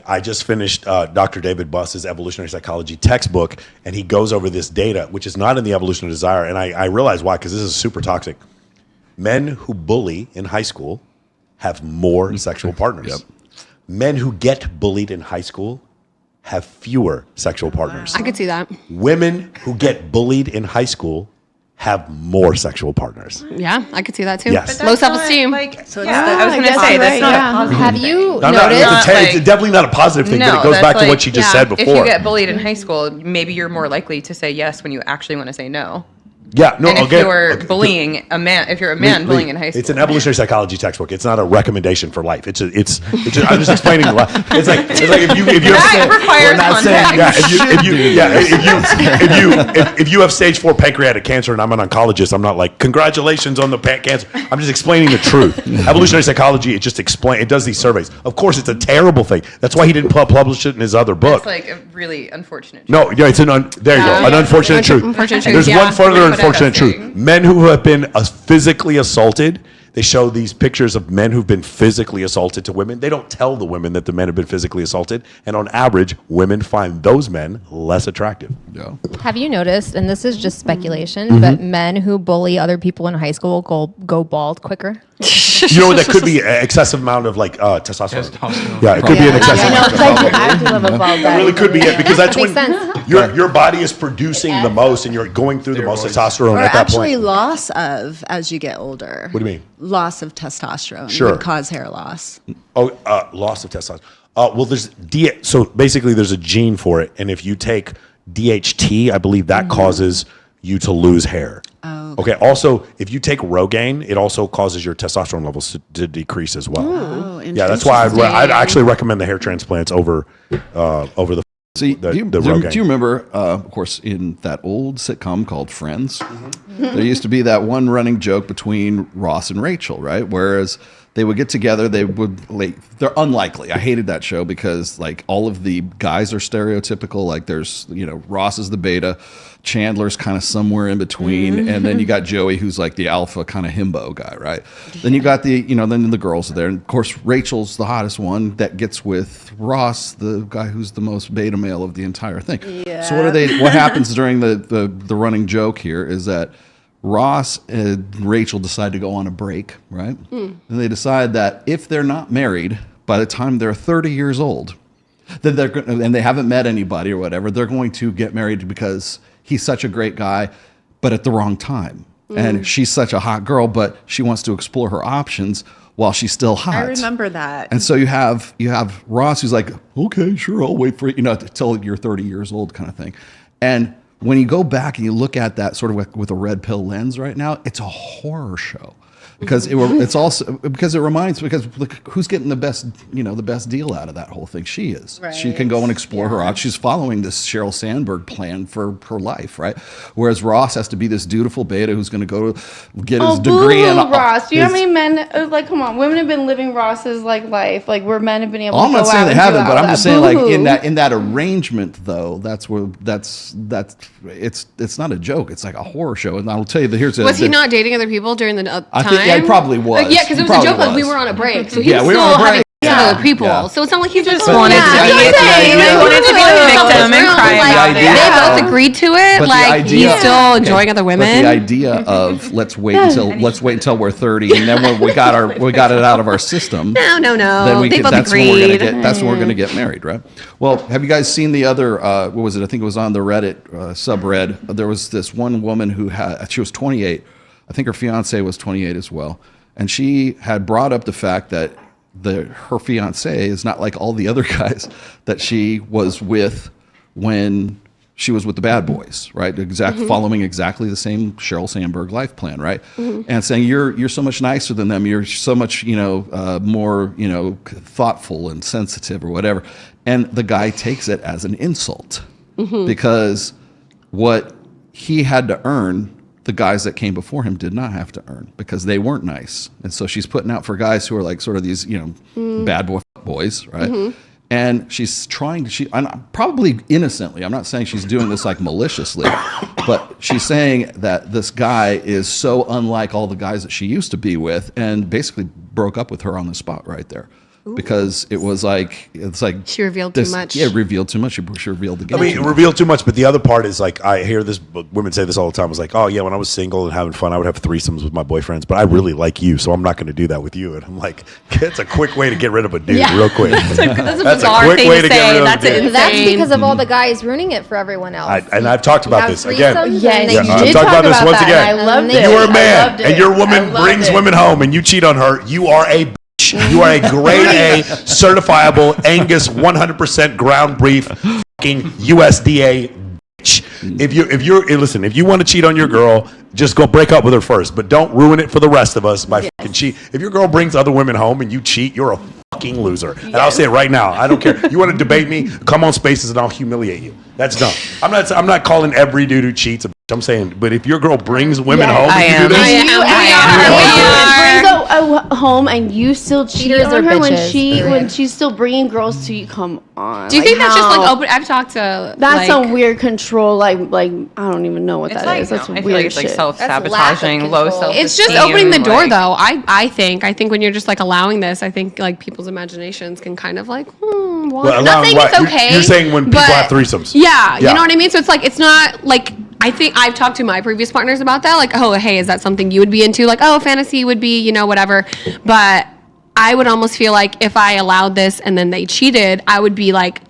I just finished Dr. David Buss's evolutionary psychology textbook, and he goes over this data, which is not in the evolution of desire. And I realize why, because this is super toxic. Men who bully in high school have more sexual partners. Yep. Men who get bullied in high school have fewer sexual partners. I could see that. Women who get bullied in high school have more sexual partners. Yeah, I could see that too. Yes. Low self-esteem. So I was going to say that's not a positive. Have you No, noticed? it's definitely not a positive thing, but it goes that's back to what she just said before. If you get bullied in high school, maybe you're more likely to say yes when you actually want to say no. Yeah, no, And if you're bullying a man, if you're a man bullying in high school, it's an evolutionary psychology textbook. It's not a recommendation for life. It's I'm just explaining life. It's like if you that requires context. if you have stage 4 pancreatic cancer and I'm an oncologist, I'm not like congratulations on the cancer. I'm just explaining the truth. Evolutionary psychology, it does these surveys. Of course, it's a terrible thing. That's why he didn't publish it in his other book. It's like a really unfortunate truth. No, yeah, it's an unfortunate truth. Unfortunate truth, There's yeah. one further unfortunate disgusting. truth. Men who have been physically assaulted, they show these pictures of men who've been physically assaulted to women. They don't tell the women that the men have been physically assaulted. And on average, women find those men less attractive. Yeah. Have you noticed, and this is just speculation, but men who bully other people in high school go bald quicker? You know, that could be an excessive amount of testosterone. Testosterone. Yeah, it could be an excessive I know, amount. 'cause I do have a bald It guy. really could be it, because that's Makes when sense. your body is producing the most and you're going through the most testosterone Or at that actually point. loss of as you get older. What do you mean? Loss of testosterone Sure. would cause hair loss. Loss of testosterone. Well, so basically there's a gene for it, and if you take DHT, I believe that causes you to lose hair. Oh. Okay. Also, if you take Rogaine, it also causes your testosterone levels to decrease as well. Oh, Yeah, that's why I'd actually recommend the hair transplants over the. See, The do you Rogaine. remember, of course, in that old sitcom called Friends, there used to be that one running joke between Ross and Rachel, right? Whereas they would get together, they're unlikely. I hated that show because all of the guys are stereotypical. Like there's, Ross is the beta, Chandler's kind of somewhere in between, and then you got Joey who's like the alpha kind of himbo guy, right? Then you got then the girls are there, and of course Rachel's the hottest one that gets with Ross, the guy who's the most beta male of the entire thing. Yeah. So what happens during the running joke here is that Ross and Rachel decide to go on a break, right? And they decide that if they're not married by the time they're 30 years old, then and they haven't met anybody or whatever, they're going to get married because he's such a great guy, but at the wrong time. And she's such a hot girl, but she wants to explore her options while she's still hot. I remember that. And so you have Ross who's like, okay, sure, I'll wait for till you're 30 years old kind of thing. And when you go back and you look at that sort of with a red pill lens right now, it's a horror show. Because it reminds look, who's getting the best deal out of that whole thing? She is. Right. She can go and explore her options. She's following this Sheryl Sandberg plan for her life, right? Whereas Ross has to be this dutiful beta who's going to go get his degree in Ross. Do you know how many men? Come on, women have been living Ross's life, where men have been able. I'm to not go saying out they and do haven't, all but I'm that. just saying Boo-hoo. in that arrangement though, that's it's not a joke. It's like a horror show. And I'll tell you that Was he not dating other people during the time? I think he probably was. Yeah, because it was a joke. Like we were on a break, so he was we were on still a having break. sex with other people. Yeah. So it's not like he just wanted to be the victim and cry about it. They both agreed to it. But Like he's still enjoying other women. But the idea of let's wait until we're 30, and then when we got it out of our system. No. Then They both that's agreed. That's when we're gonna get married, right? Well, have you guys seen the other? What was it? I think it was on the Reddit subreddit. There was this one woman she was 28. I think her fiance was 28 as well, and she had brought up the fact that her fiance is not like all the other guys that she was with when she was with the bad boys, right? Following exactly the same Sheryl Sandberg life plan, right? And saying you're so much nicer than them, you're so much more thoughtful and sensitive or whatever, and the guy takes it as an insult because what he had to earn, the guys that came before him did not have to earn because they weren't nice. And so she's putting out for guys who are like sort of these, bad boys, right? And she's probably innocently, I'm not saying she's doing this like maliciously, but she's saying that this guy is so unlike all the guys that she used to be with and basically broke up with her on the spot right there. because it was like She revealed too much. Yeah, revealed too much. She revealed the game. I mean, reveal too much, but the other part is like I hear this. Women say this all the time. It's like, oh yeah, when I was single and having fun, I would have threesomes with my boyfriends, but I really like you, so I'm not going to do that with you. And I'm like, it's a quick way to get rid of a dude, real quick. That's a That's a bizarre quick thing way to to get say. rid of That's the dick. insane. That's because of all the guys ruining it for everyone else. And I've talked about Have this again. threesomes Yes, and they you I've did talked talk about this once that, again. and I loved You it. You are a I man, loved and it. your I woman loved brings it. women home, and you cheat on her. You are a bitch. You are a grade A, certifiable Angus, 100% ground beef, fucking USDA bitch. If you want to cheat on your girl, just go break up with her first, but don't ruin it for the rest of us by fucking cheat. If your girl brings other women home and you cheat, you're a fucking loser. And I'll say it right now. I don't care. You want to debate me? Come on Spaces and I'll humiliate you. That's dumb. I'm not calling every dude who cheats a bitch. I'm saying, but if your girl brings women home I and you do am. this, Brings a home and you still cheat Cheaters on are her bitches. when she's still bringing girls to you. Come on. Do you think that's just like how? open? I've talked to That's like, some weird control. Like I don't even know what It's that like, is. That's I weird feel like it's like shit. self-sabotaging, That's lack low of control. self-esteem. It's just opening the door, though. I think when you're just like allowing this, I think like people's imaginations can kind of like, Well, not allowing saying what? it's okay. You're saying when people but- have threesomes. Yeah, Yeah. you know what I mean. So it's like it's not like I think I've talked to my previous partners about that. Like, oh, hey, is that something you would be into? Like, oh, fantasy would be, whatever. But I would almost feel like if I allowed this and then they cheated, I would be like,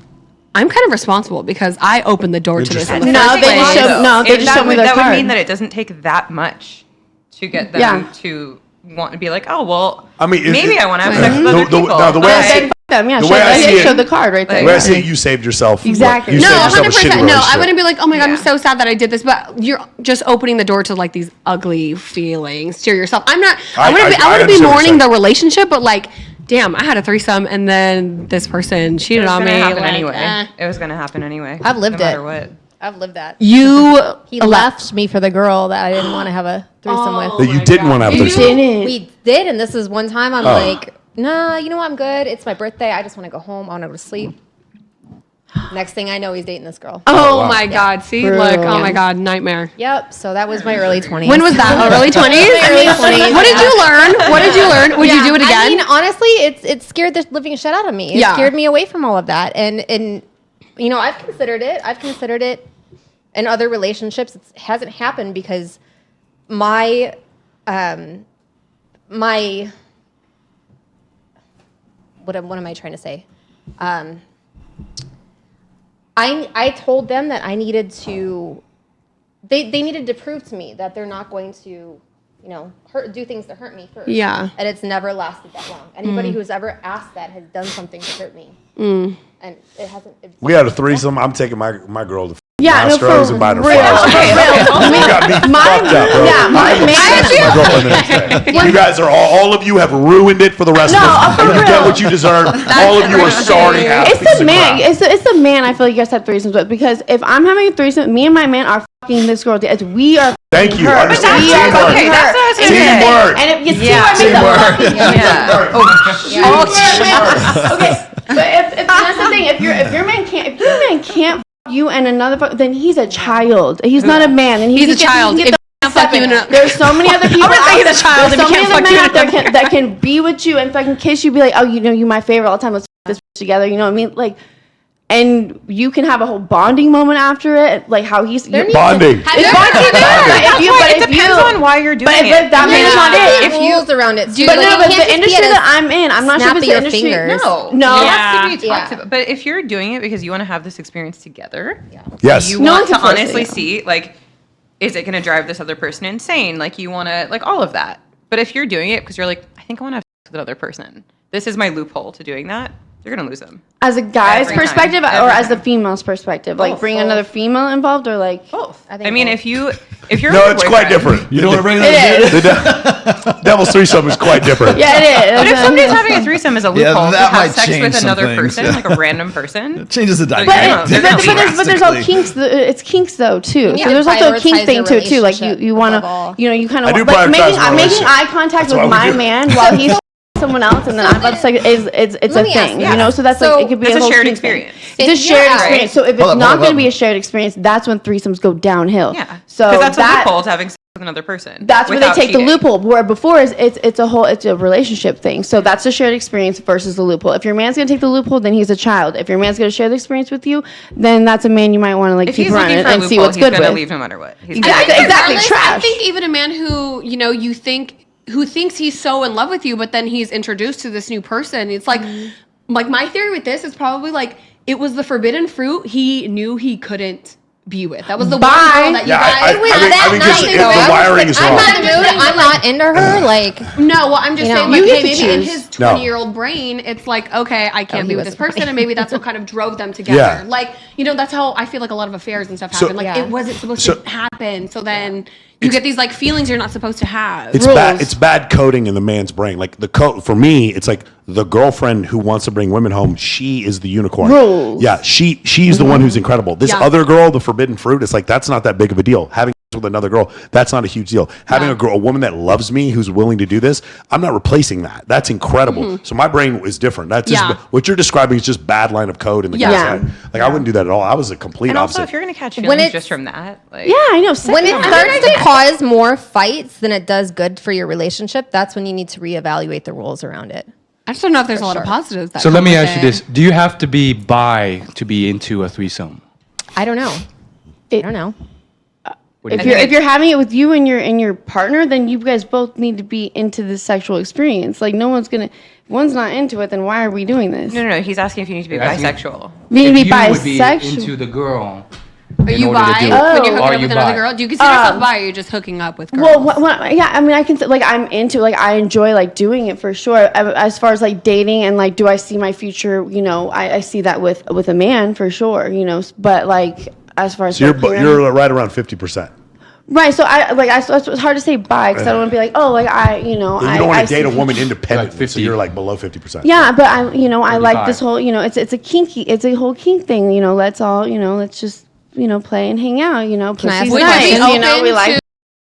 I'm kind of responsible because I opened the door to this. In the No, first they just place. showed- they just showed me their that would card. mean that it doesn't take that much to get them Yeah. to want to be like, oh, well, I mean, maybe I want to have sex with other people. the way I Like, see Then fuck them. Yeah, the way I see it- show the card right there. The way I see it, you saved yourself. Exactly. You No, saved yourself a 100%. shitty No, I relationship. wouldn't be like, oh my God, Yeah. I'm so sad that I did this. But you're just opening the door to like these ugly feelings to yourself. I'm not, I wouldn't be I mourning understand what you're the relationship, but like, damn, I had a threesome and then this person it cheated was on gonna me. happen like, anyway. It was going to happen anyway. I've lived no matter it. what. I've lived that. You He left me for the girl that I didn't want to have a threesome with. That you didn't want to have a You threesome. didn't. We did, and this is one time I'm Oh. like, nah, you know what, I'm good. It's my birthday. I just want to go home. I want to go to sleep. Next thing I know, he's dating this girl. Oh, wow. my God. See, Brutal. look, oh my God, nightmare. Yep. So that was my early 20s. When was that? Oh, early 20s? Early 20s. What did you learn? What did you learn? Would you do it again? I mean, honestly, it scared the living shit out of me. It Yeah. scared me away from all of that. And I've considered it in other relationships. It hasn't happened because my what am I trying to say? I told them that I needed to. They needed to prove to me that they're not going to, do things to hurt me first. Yeah. And it's never lasted that long. Anybody who's ever asked that has done something to hurt me. And it hasn't. We had a threesome. I'm taking my girl to Yeah, no, Astros for and buying her real. flowers. You got me fucked up, bro. yeah, my I man- texted my girlfriend the next day. You guys are all of you have ruined it for the rest of us. for And you get real. what you deserve. All of you are sorry ass It's pieces the of man. crap. It's the man. I feel like you guys have threesomes with because if I'm having a threesome, me and my man are fucking this girl. We are. Thank you. Her. I understand. We are Teamwork. fucking Okay, her. that's what I was gonna say. Teamwork. And if you see Yeah. what I mean, Teamwork. Yeah. Okay, but if that's the thing, if your man can't f- you and another, then he's a child. He's not a man, and He's a child. He If can he can't fuck you in a- There's so many other people. I'm gonna say out he's a child There's if so he many can't other fuck men you out there in a- that can be with you and fucking kiss you, be like, oh, you my favorite all the time. Let's f- this together. You know what I mean? Like. And you can have a whole bonding moment after it, like how he's There needs Bonding. To, it's bonding. It depends on why you're doing But it. if that man's not it, if rules around it. Too. but Like, no, you but can't the just be industry at a- that I'm in, I'm not sure snap if it's of the your industry. fingers. No. It has to be talked Yeah. about. But if you're doing it because you want to have this experience together, Yes. you No want one to can force it, honestly yeah. see, like, is it going to drive this other person insane? Like, you want to, like, all of that. But if you're doing it because you're like, I think I want to have sex with another person, this is my loophole to doing that, you're going to lose them. As a guy's Every time. perspective, Every or as the time. female's perspective, like Both. bring another female involved, or like Both. I think I mean, both. if you're No, with a it's quite boyfriend- different. You don't want to bring it that is. The Devil's threesome is quite different. Yeah, it is. But if somebody's having a threesome as a Yeah, loophole to that have might sex change with some another things, person, yeah. like a random person, It changes the But dynamic. yeah, but there's all kinks. It's kinks though too. You So need to there's also a prioritize kink thing your too. Like you relationship want above all. to, you kind I do of like prioritize making my making eye relationship. contact That's with why we my do. man while he's someone else, and then I'm about to say it's Let a me ask thing. you. You know, so that's So like it could be it's a whole shared kink thing. experience. It's a If shared you're- experience. So if it's Hold up, not hold going to up. be a shared experience, that's when threesomes go downhill. yeah. So Because that's a that loophole to having sex with another person. That's where they without take the cheating. loophole. Where before it's a relationship thing. So that's a shared experience versus the loophole. If your man's gonna take the loophole, then he's a child. If your man's gonna share the experience with you, then that's a man you might want to like If keep he's around looking for a and see loophole, what's he's good gonna with. leave no matter what. He's Exactly, gonna- exactly. Regardless, Trash. I think even a man who you think who thinks he's so in love with you, but then he's introduced to this new person. It's like my theory with this is probably like it was the forbidden fruit he knew he couldn't be with. That was the one Bye. girl that you Yeah, guys. It was I that think just- night, the though. I was wiring like, is I'm wrong. not in the mood. I'm not into her. Like, No, well, I'm just You know, saying, like, you get hey, to maybe in choose. his No. 20-year-old brain, it's like, okay, I can't he be with was this person, and maybe that's what kind of drove them together. Yeah. Like, that's how I feel like a lot of affairs and stuff So- happen. Like, Yeah. it wasn't supposed So- to happen, so then you get these, like, feelings you're not supposed to have. It's Rules. bad. It's bad coding in the man's brain. Like the code for me, it's like the girlfriend who wants to bring women home. She is the unicorn. Rules. Yeah, she's the one who's incredible. This Yeah. other girl, the forbidden fruit, it's like that's not that big of a deal. Having sex with another girl, that's not a huge deal. Having Yeah. a woman that loves me, who's willing to do this, I'm not replacing that. That's incredible. So my brain is different. That's just Yeah. what you're describing is just bad line of code in the Yeah. guy's Yeah. head. Like I wouldn't do that at all. I was a complete And also, opposite. if you're gonna catch When feelings it's- just from that, like, Yeah, I know. when it Sex- starts to cause more fights than it does good for your relationship, that's when you need to reevaluate the rules around it. I just don't know if there's a lot sure. of positives. That So let come me with ask you it. this: do you have to be bi to be into a threesome? I don't know. I don't know. What do you If think? you're having it with you and your partner, then you guys both need to be into the sexual experience. Like no one's gonna. If one's not into it, then why are we doing this? no. He's asking if you need to be You're asking- bisexual. We need to If be you would be bisexual. into the girl. Are you bi when you're Are hooking up you with another bi? girl? Do you consider yourself bi, or are you just hooking up with girls? Well, yeah, I mean, I can like I'm into like I enjoy like doing it for sure. As far as like dating and like, do I see my future? I see that with a man for sure. But like as far as So you're right around 50%. right. So it's hard to say bi because I don't want to be like You don't want to date a woman independently, Like so 50. you're like below 50%. Yeah, but I like this 35. whole it's a whole kink thing. Let's all let's just play and hang out. Can I ask Pussy's a Would you be nice, open we like to